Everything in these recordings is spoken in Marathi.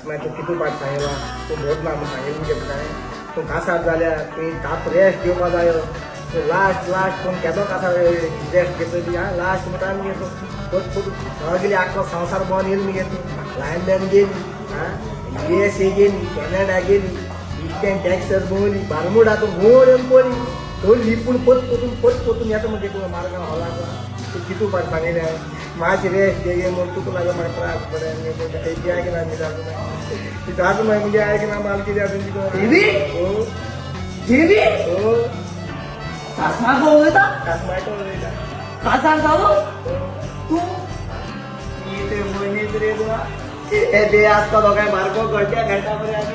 नाही तू किती पाठ सांगेला तू बहुत नाम सांगेल मी काय तू कासार झाल्या तुम्ही ताप रेस्ट घेवपा जायो तू लास्ट कोण केदो कासार रेस्ट घेतली हा लास्ट म्हणटा आमी घेतो तोच फोटो गेली आख्खो संसार बंद येईल मी घेतो लंडन गेली हा USA गेली कॅनडा गेली इतक्यान टॅक्सर बोली बारमुडा तो घोड येऊन बोली तो लिपून पोतून येतो म्हणजे तुला मार्गाला हवा तू किती पाठ सांगेल माझी रेस्ट घे मग तू तुला मला त्रास पडेल काही द्या की नाही जातो नाही जातो नाही म्हणजे आहे की ना मालकी द्या देवी? हो देवी हो सासमा बोलता कास माहिती होईल का सांगतो तू मी ते मोहिनीत रे तुला हे ते आजकाल दोघांना मार्ग घडत्या घंटापर्यंत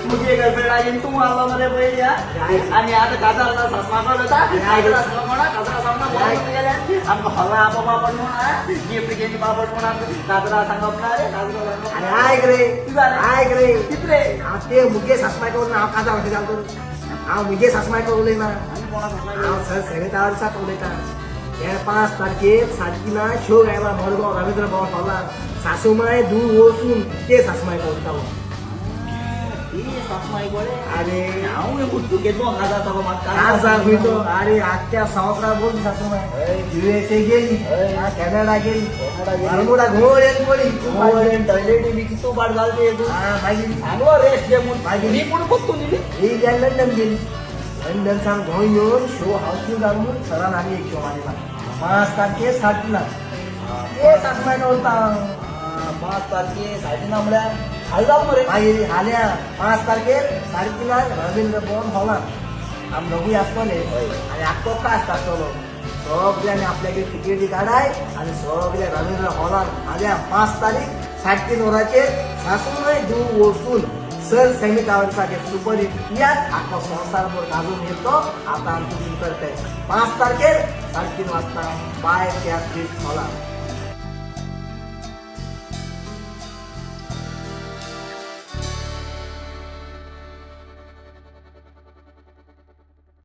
मुझे गर्लफ्रेंड आली तू मला मध्ये पहिले आणि आता काजाला सासमा बोलता काजाला सासमा काजाला सामना आमको हवा आपोपा पण म्हणा गिफ्ट घेऊन बाबा पण काजरा सांगणार रे काजरा आणि ऐक रे कितरे ते मुगे सासमाय करून हा काजा वाटते जातो हा मुगे सासमाय करून ना हा सर सेवेतावरचा कवलेता या 5 तारखेर सारखीना शो गायला मडगाव रवींद्र भवन हॉलला सासूमाय दूर वचून ते सासूमाय कवता सासमाई बोले अरे हांव हे कुठू घेतो काजा तो काजा होईतो अरे आजच्या संवसारात बोल सासूमाय USA गेली कॅनडा गेली बारमुडा घोड येत बोली टॉयलेट बी किती पाठ घालते तू हा मागीर सांगो रेस्ट घे म्हणून मी पण बघतो नी ही गेली लंडन गेली लंडन सांग घेऊन येऊन शो हाऊसफुल जाऊन सरान आम्ही एक शो मारला 5 तारखे साठला ते सासूमाय होता 5 तारखे साडे नामल्या खाली जाऊ मरे मागीर हाल्या 5 तारखेर सारखीला रवींद्र भवन हॉलात आम दोघूय आसतले आणि आख्खो कास्ट आसतलो सगळ्यांनी आपल्याकडे तिकेटी काढाय आणि सगळ्या रवींद्र हॉलात आल्या 5 तारीख 3:30 वरांचेर सासूमाय दूर वचून सर सैमी टावरसाठी सुपरहिट यात आख्खो संसारभर गाजून येतो आता आमची करताय 5 तारखेर 3:30 वाजता बाय त्या हॉलात